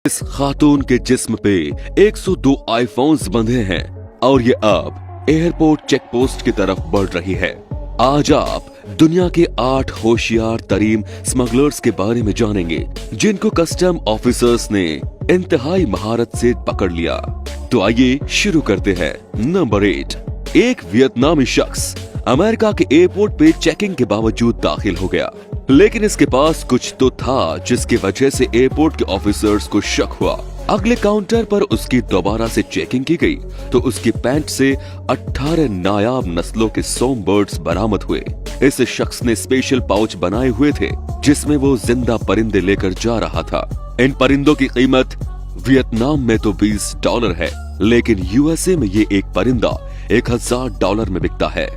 इस खातून के जिस्म पे 102 आईफोन्स बंधे हैं और ये अब एयरपोर्ट चेक पोस्ट की तरफ बढ़ रही है। आज आप दुनिया के 8 होशियार तरीन स्मगलर्स के बारे में जानेंगे जिनको कस्टम ऑफिसर्स ने इंतहाई महारत से पकड़ लिया। तो आइए शुरू करते हैं। नंबर 8, एक वियतनामी शख्स अमेरिका के एयरपोर्ट पे चेकिंग के बावजूद दाखिल हो गया, लेकिन इसके पास कुछ तो था जिसकी वजह से एयरपोर्ट के ऑफिसर्स को शक हुआ। अगले काउंटर पर उसकी दोबारा से चेकिंग की गई तो उसकी पैंट से 18 नायाब नस्लों के सोम बर्ड्स बरामद हुए। इस शख्स ने स्पेशल पाउच बनाए हुए थे जिसमें वो जिंदा परिंदे लेकर जा रहा था। इन परिंदों की कीमत वियतनाम में तो $20 है, लेकिन यूएसए में ये एक परिंदा $1000 में बिकता है।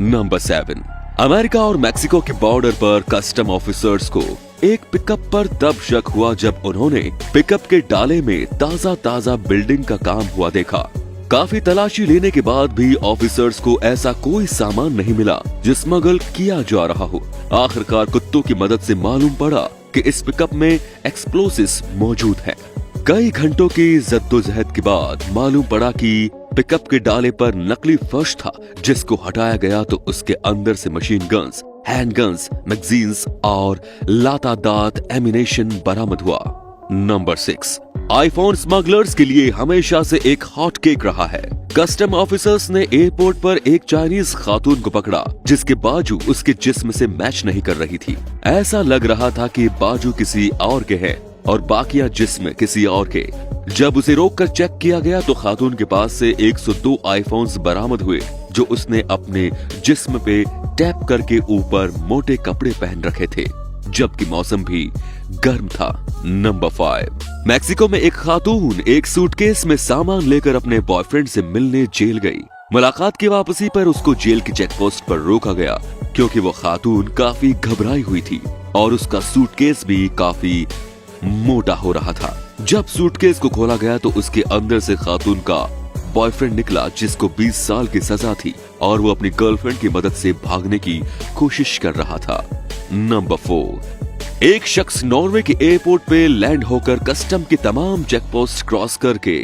नंबर 7, अमेरिका और मैक्सिको के बॉर्डर पर कस्टम ऑफिसर्स को एक पिकअप पर तब शक हुआ जब उन्होंने पिकअप के डाले में ताजा बिल्डिंग का काम हुआ देखा। काफी तलाशी लेने के बाद भी ऑफिसर्स को ऐसा कोई सामान नहीं मिला जो स्मगल किया जा रहा हो। आखिरकार कुत्तों की मदद से मालूम पड़ा कि इस पिकअप में एक्सप्लोसिव्स मौजूद है। कई घंटों की जद्दोजहद के बाद मालूम पड़ा कि पिकअप के डाले पर नकली फर्श था जिसको हटाया गया तो उसके अंदर से machine guns, hand guns, magazines और लातादात एमिनेशन बरामद हुआ। नंबर 6, आईफोन स्मगलर्स के लिए हमेशा से एक हॉट केक रहा है। कस्टम ऑफिसर्स ने एयरपोर्ट पर एक चाइनीज खातून को पकड़ा जिसके बाजू उसके जिस्म से मैच नहीं कर रही थी। ऐसा लग रहा था कि बाजू किसी और के हैं और बाकिया जिस्म किसी और के। जब उसे रोककर चेक किया गया तो खातून के पास से 102 आईफोन्स बरामद हुए जो उसने अपने जिस्म पे टैप करके ऊपर मोटे कपड़े पहन रखे थे, जबकि मौसम भी गर्म था। नंबर 5, मैक्सिको में एक खातून एक सूटकेस में सामान लेकर अपने बॉयफ्रेंड से मिलने जेल गई। मुलाकात की वापसी पर उसको जेल की चेक पोस्ट पर रोका गया क्योंकि वो खातून काफी घबराई हुई थी और उसका सूटकेस भी काफी मोटा हो रहा था। जब सूटकेस को खोला गया तो उसके अंदर से खातून का बॉयफ्रेंड निकला जिसको 20 साल की सजा थी और वो अपनी गर्लफ्रेंड की मदद से भागने की कोशिश कर रहा था। नंबर 4, एक शख्स नॉर्वे के एयरपोर्ट पे लैंड होकर कस्टम की तमाम चेक पोस्ट क्रॉस करके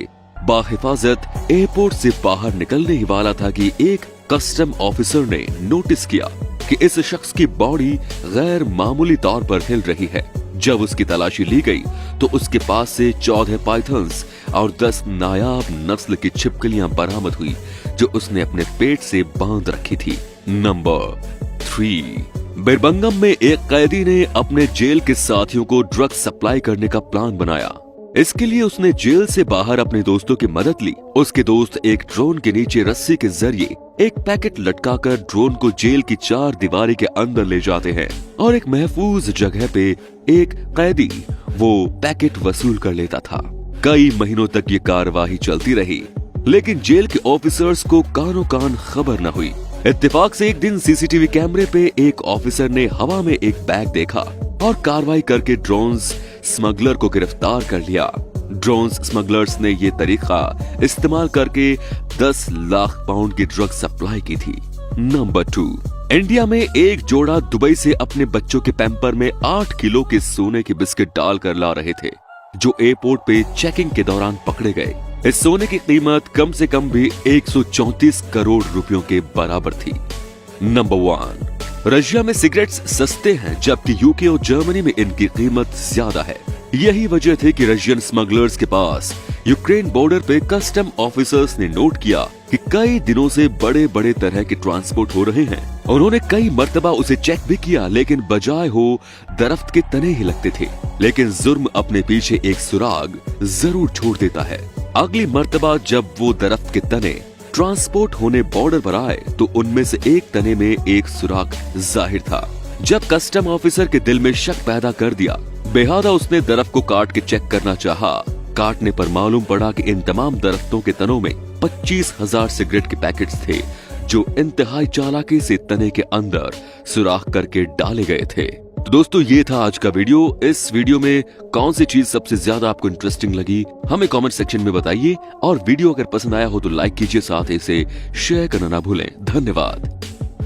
बाहिफाजत एयरपोर्ट से बाहर निकलने ही वाला था कि एक कस्टम ऑफिसर ने नोटिस किया कि इस शख्स की बॉडी गैर मामूली तौर पर हिल रही है। जब उसकी तलाशी ली गई तो उसके पास से 14 पाइथन्स और 10 नायाब नस्ल की छिपकलियां बरामद हुई जो उसने अपने पेट से बांध रखी थी। नंबर 3, बिरबंगम में एक कैदी ने अपने जेल के साथियों को ड्रग सप्लाई करने का प्लान बनाया। इसके लिए उसने जेल से बाहर अपने दोस्तों की मदद ली। उसके दोस्त एक ड्रोन के नीचे रस्सी के जरिए एक पैकेट लटकाकर ड्रोन को जेल की 4 दीवारी के अंदर ले जाते हैं और एक महफूज जगह पे एक कैदी वो पैकेट वसूल कर लेता था। कई महीनों तक ये कार्यवाही चलती रही, लेकिन जेल के ऑफिसर्स को कानो कान खबर न हुई। इत्तेफाक से एक दिन सीसीटीवी कैमरे पे एक ऑफिसर ने हवा में एक बैग देखा और कार्रवाई करके ड्रोन्स स्मगलर को गिरफ्तार कर लिया। ड्रोन्स स्मगलर्स ने ये तरीका इस्तेमाल करके 10 लाख पाउंड की ड्रग सप्लाई की थी। नंबर 2, इंडिया में एक जोड़ा दुबई से अपने बच्चों के पैम्पर में 8 किलो के सोने के बिस्किट डालकर ला रहे थे जो एयरपोर्ट पे चेकिंग के दौरान पकड़े गए। इस सोने की कीमत कम से कम भी 134 करोड़ रुपयों के बराबर थी। नंबर 1, रशिया में सिगरेट्स सस्ते हैं जबकि यूके और जर्मनी में इनकी कीमत ज्यादा है। यही वजह थी कि रशियन स्मगलर्स के पास यूक्रेन बॉर्डर पे कस्टम ऑफिसर्स ने नोट किया कि कई दिनों से बड़े बड़े तरह के ट्रांसपोर्ट हो रहे हैं। उन्होंने कई मर्तबा उसे चेक भी किया, लेकिन बजाय हो दरख्त के तने ही लगते थे। लेकिन जुर्म अपने पीछे एक सुराग जरूर छोड़ देता है। अगली मर्तबा जब वो दरख्त के तने ट्रांसपोर्ट होने बॉर्डर पर आए तो उनमें से एक तने में एक सुराग जाहिर था। जब कस्टम ऑफिसर के दिल में शक पैदा कर दिया, बेहादा उसने दरख्त को काट के चेक करना चाहा। काटने पर मालूम पड़ा कि इन तमाम दरख्तों के तनों में 25,000 सिगरेट के पैकेट्स थे जो इंतहाई चालाकी से तने के अंदर सुराख करके डाले गए थे। तो दोस्तों, ये था आज का वीडियो। इस वीडियो में कौन सी चीज सबसे ज्यादा आपको इंटरेस्टिंग लगी हमें कमेंट सेक्शन में बताइए और वीडियो अगर पसंद आया हो तो लाइक कीजिए, साथ ही इसे शेयर करना ना भूलें। धन्यवाद।